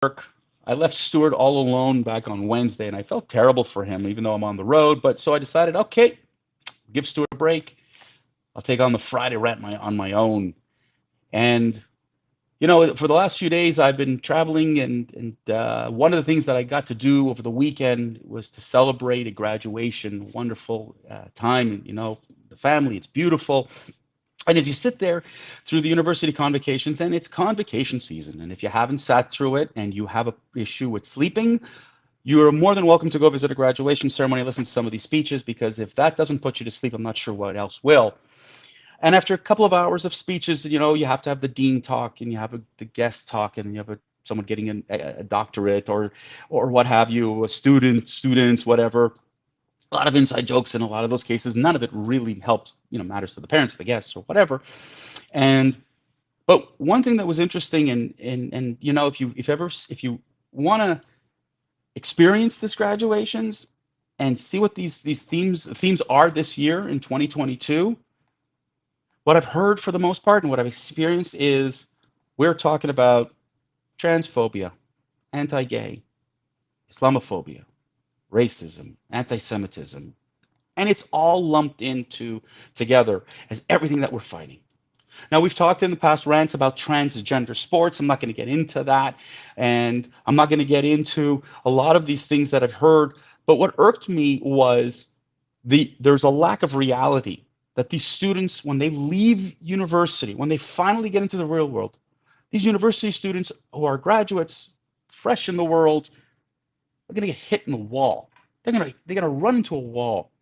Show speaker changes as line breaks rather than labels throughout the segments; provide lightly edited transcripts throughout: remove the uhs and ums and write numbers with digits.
work. I left Stuart all alone back on Wednesday, and I felt terrible for him, even though I'm on the road. But so I decided, okay, give Stuart a break. I'll take on the Friday rant on my own. And for the last few days, I've been traveling, and one of the things that I got to do over the weekend was to celebrate a graduation. Wonderful time, the family. It's beautiful. And as you sit there through the university convocations, and it's convocation season, and if you haven't sat through it and you have an issue with sleeping, you are more than welcome to go visit a graduation ceremony, listen to some of these speeches, because if that doesn't put you to sleep, I'm not sure what else will. And after a couple of hours of speeches, you have to have the dean talk, and you have the guest talk, and you have someone getting a doctorate or what have you, a students, whatever. A lot of inside jokes in a lot of those cases. None of it really helps, matters to the parents, the guests, or whatever. But one thing that was interesting, and if you want to experience this graduations and see what these themes are this year in 2022, what I've heard for the most part and what I've experienced is we're talking about transphobia, anti-gay, Islamophobia, racism, anti-Semitism, and it's all lumped into together as everything that we're fighting. Now, we've talked in the past rants about transgender sports. I'm not going to get into that, and I'm not going to get into a lot of these things that I've heard, but what irked me was there's a lack of reality that these students, when they leave university, when they finally get into the real world, these university students who are graduates, fresh in the world, are going to get hit in the wall. They're going to run into a wall.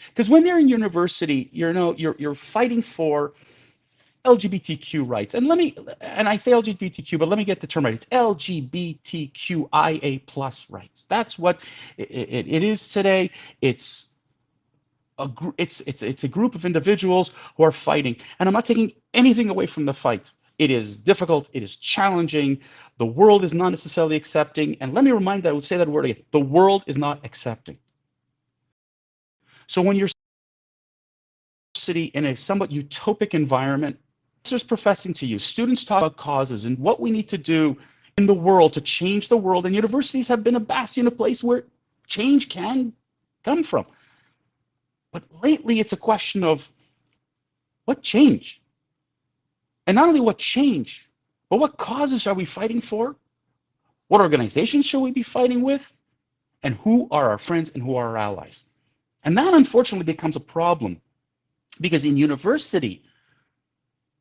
Because when they're in university, you're fighting for LGBTQ rights. And I say LGBTQ, but let me get the term right. It's LGBTQIA plus rights. That's what it is today. It's a group of individuals who are fighting. And I'm not taking anything away from the fight. It is difficult. It is challenging. The world is not necessarily accepting. And let me remind that I would say that word again. The world is not accepting. So when you're sitting in a somewhat utopic environment, professors professing to you, students talk about causes and what we need to do in the world to change the world, and universities have been a bastion, a place where change can come from. But lately, it's a question of what change? And not only what change, but what causes are we fighting for? What organizations should we be fighting with? And who are our friends and who are our allies? And that, unfortunately, becomes a problem because in university,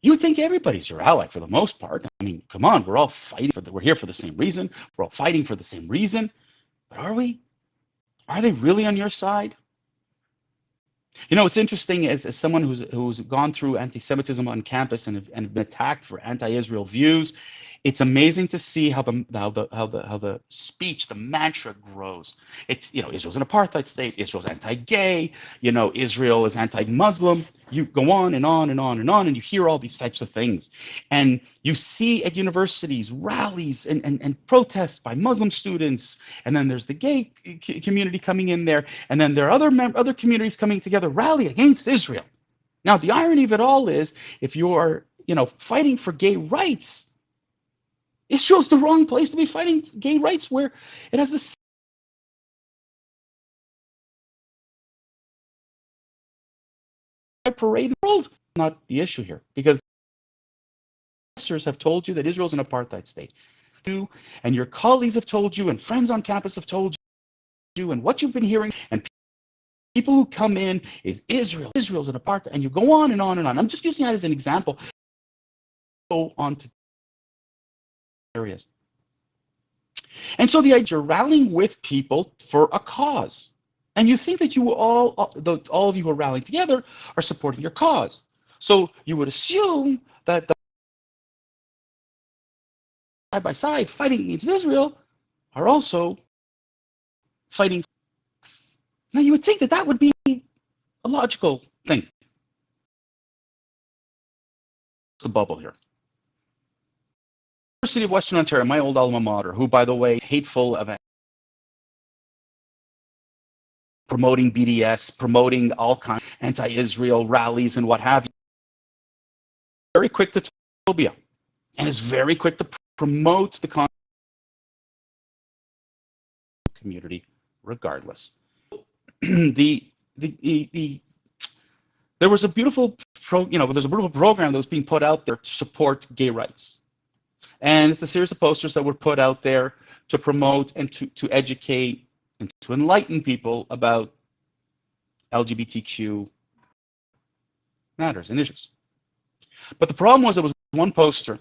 you think everybody's your ally for the most part. I mean, come on, we're all fighting we're here for the same reason. We're all fighting for the same reason. But are we? Are they really on your side? It's interesting as someone who's gone through anti-Semitism on campus and been attacked for anti-Israel views. It's amazing to see how the speech, the mantra grows. It's Israel's an apartheid state. Israel's anti-gay. Israel is anti-Muslim. You go on and on and on and on, and you hear all these types of things, and you see at universities rallies and protests by Muslim students, and then there's the gay community coming in there, and then there are other communities coming together rally against Israel. Now, the irony of it all is, if you are fighting for gay rights, Israel's the wrong place to be fighting gay rights, where it has the parade in the world. Not the issue here, because professors have told you that Israel's an apartheid state. You and your colleagues have told you, and friends on campus have told you, and what you've been hearing, and people who come in is Israel's an apartheid, and you go on and on and on. I'm just using that as an example. Go on to areas. And so the idea, you're rallying with people for a cause. And you think that you all of you who are rallying together are supporting your cause. So you would assume that the side by side fighting against Israel are also fighting. Now you would think that would be a logical thing. The bubble here. University of Western Ontario, my old alma mater, who, by the way, hateful of promoting BDS, promoting all kinds of anti-Israel rallies and what have you. Very quick to phobia, and is very quick to promote the community regardless. There was a beautiful there's a beautiful program that was being put out there to support gay rights. And it's a series of posters that were put out there to promote and to educate and to enlighten people about LGBTQ matters and issues. But the problem was there was one poster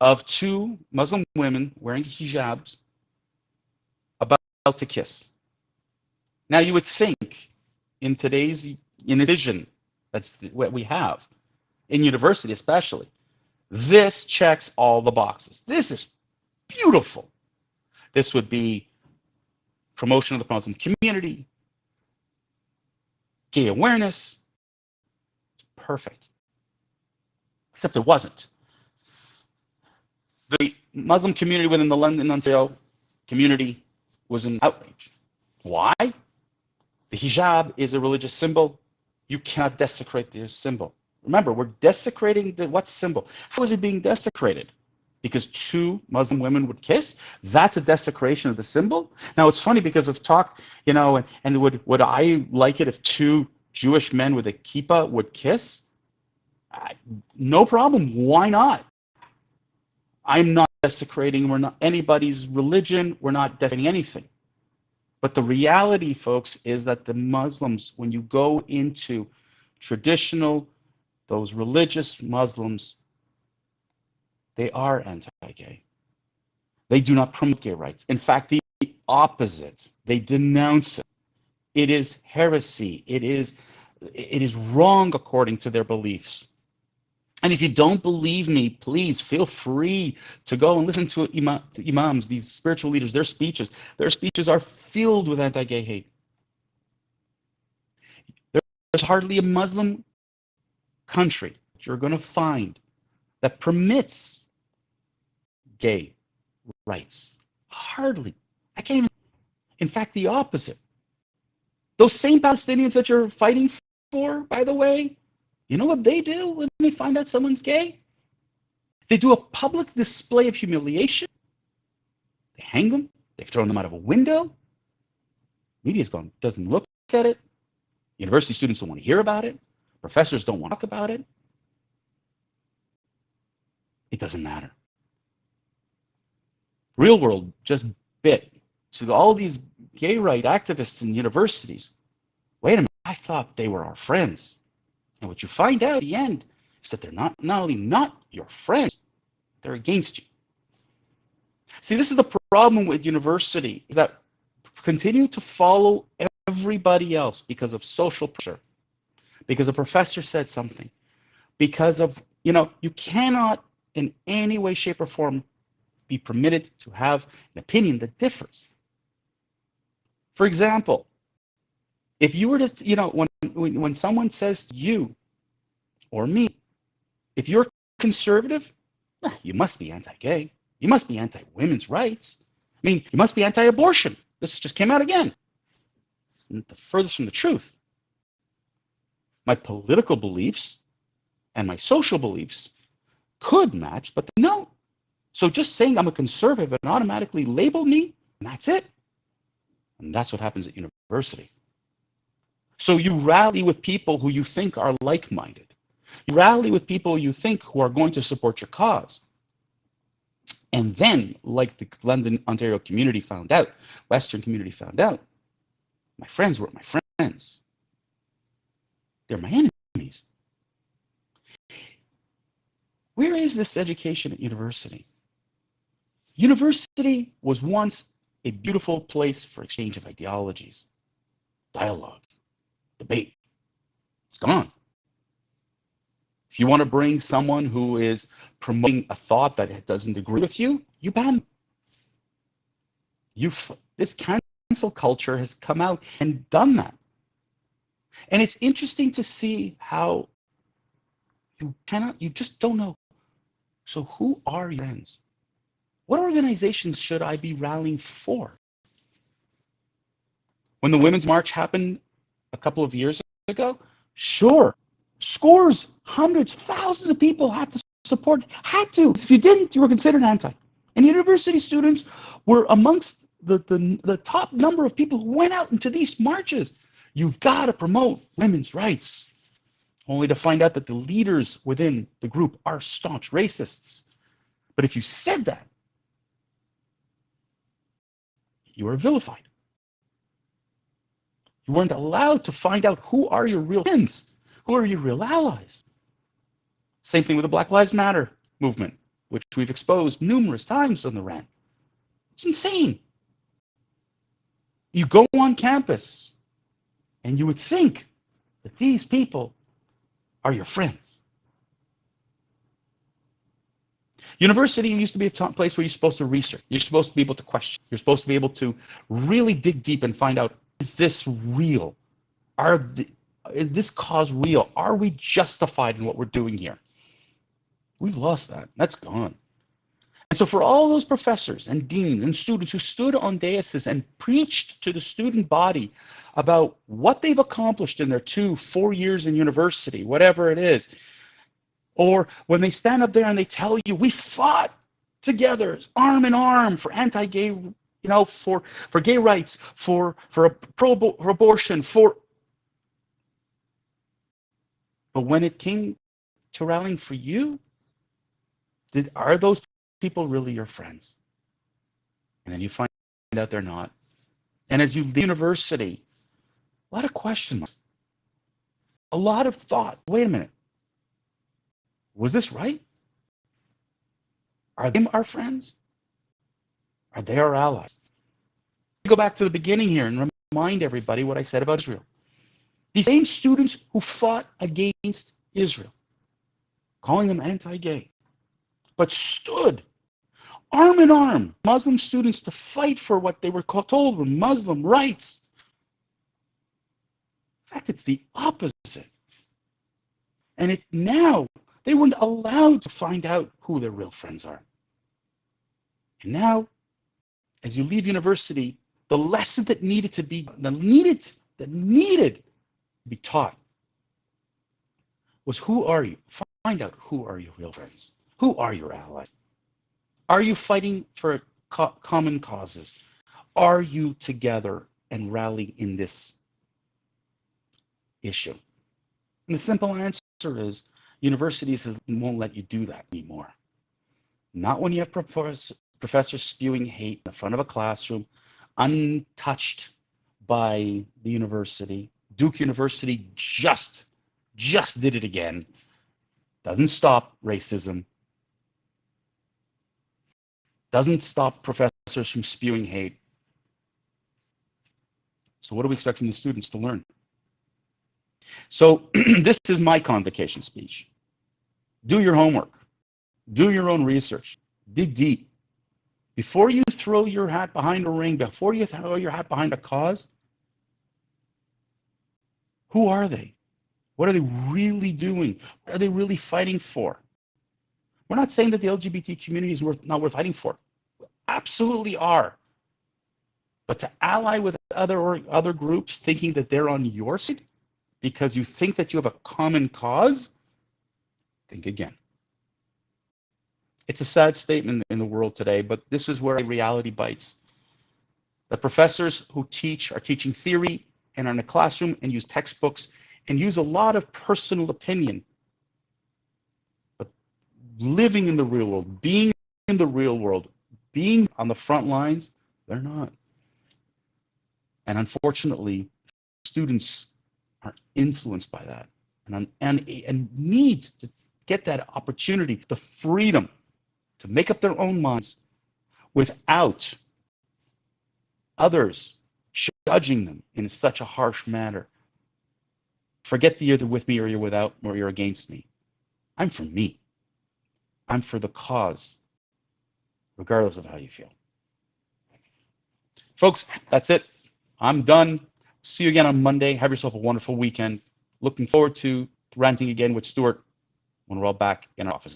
of two Muslim women wearing hijabs about to kiss. Now you would think in today's vision, that's what we have in university especially, this checks all the boxes. This is beautiful. This would be promotion of the Muslim community, gay awareness. It's perfect. Except it wasn't. The Muslim community within the London, Ontario community was in outrage. Why? The hijab is a religious symbol. You cannot desecrate the symbol. Remember, we're desecrating what symbol? How is it being desecrated? Because two Muslim women would kiss? That's a desecration of the symbol? Now, it's funny because of talk, and would I like it if two Jewish men with a kippah would kiss? No problem. Why not? I'm not desecrating. We're not anybody's religion. We're not desecrating anything. But the reality, folks, is that the Muslims, when you go into traditional, those religious Muslims, they are anti-gay. They do not promote gay rights. In fact, the opposite. They denounce it. It is heresy. It is wrong according to their beliefs. And if you don't believe me, please feel free to go and listen to imams, these spiritual leaders, their speeches. Their speeches are filled with anti-gay hate. There's hardly a Muslim country that you're going to find that permits gay rights. Hardly. I can't even. In fact, the opposite. Those same Palestinians that you're fighting for, by the way, you know what they do when they find out someone's gay? They do a public display of humiliation. They hang them. They've thrown them out of a window. Media's gone, doesn't look at it. University students don't want to hear about it. Professors don't want to talk about it. It doesn't matter. Real world just bit to all these gay right activists in universities. Wait a minute, I thought they were our friends. And what you find out at the end is that they're not only not your friends, they're against you. See, this is the problem with university, is that continue to follow everybody else because of social pressure, because a professor said something, because of, you cannot in any way, shape, or form be permitted to have an opinion that differs. For example, if you were to, when someone says to you or me, if you're conservative, you must be anti-gay. You must be anti-women's rights. I mean, you must be anti-abortion. This just came out again. It's the furthest from the truth. My political beliefs and my social beliefs could match, but no. So just saying I'm a conservative and automatically label me, and that's it. And that's what happens at university. So you rally with people who you think are like-minded. You rally with people you think who are going to support your cause. And then, like the London, Ontario community found out, Western community found out, my friends were my friends. They're my enemies. Where is this education at university? University was once a beautiful place for exchange of ideologies, dialogue, debate. It's gone. If you want to bring someone who is promoting a thought that doesn't agree with you, you ban them. This cancel culture has come out and done that. And it's interesting to see how you just don't know. So who are your friends? What organizations should I be rallying for? When the Women's March happened a couple of years ago, sure, scores, hundreds, thousands of people had to support, had to. If you didn't, you were considered anti. And university students were amongst the top number of people who went out into these marches. You've got to promote women's rights, only to find out that the leaders within the group are staunch racists. But if you said that, you were vilified. You weren't allowed to find out who are your real friends, who are your real allies. Same thing with the Black Lives Matter movement, which we've exposed numerous times on the rant. It's insane. You go on campus and you would think that these people are your friends. University used to be a place where you're supposed to research. You're supposed to be able to question. You're supposed to be able to really dig deep and find out, is this real? Is this cause real? Are we justified in what we're doing here? We've lost that. That's gone. And so for all those professors and deans and students who stood on daises and preached to the student body about what they've accomplished in their 2-4 years in university, whatever it is, or when they stand up there and they tell you, we fought together, arm in arm, for anti-gay, for gay rights, for abortion, but when it came to rallying for you, are those people really your friends? And then you find out they're not. And as you leave university, a lot of questions, a lot of thought. Wait a minute. Was this right? Are they our friends? Are they our allies? Go back to the beginning here and remind everybody what I said about Israel. These same students who fought against Israel, calling them anti-gay, but stood arm in arm, Muslim students, to fight for what they were told were Muslim rights. In fact, it's the opposite. And now they weren't allowed to find out who their real friends are. And now, as you leave university, the lesson that needed to be taught was, who are you? Find out, who are your real friends? Who are your allies? Are you fighting for common causes? Are you together and rallying in this issue? And the simple answer is, universities won't let you do that anymore. Not when you have professors spewing hate in the front of a classroom, untouched by the university. Duke University just did it again. Doesn't stop racism. Doesn't stop professors from spewing hate. So what do we expect from the students to learn? So this is my convocation speech. Do your homework. Do your own research. Dig deep. Before you throw your hat behind a ring, before you throw your hat behind a cause, who are they? What are they really doing? What are they really fighting for? We're not saying that the LGBT community is not worth fighting for. Absolutely are. But to ally with other groups thinking that they're on your side because you think that you have a common cause, think again. It's a sad statement in the world today, but this is where reality bites. The professors who are teaching theory and are in a classroom and use textbooks and use a lot of personal opinion. But living in the real world, being in the real world, being on the front lines, they're not. And unfortunately, students are influenced by that and need to get that opportunity, the freedom to make up their own minds without others judging them in such a harsh manner. Forget the either with me or you're without or you're against me. I'm for me. I'm for the cause, regardless of how you feel. Folks, that's it. I'm done. See you again on Monday. Have yourself a wonderful weekend. Looking forward to ranting again with Stuart when we're all back in our offices.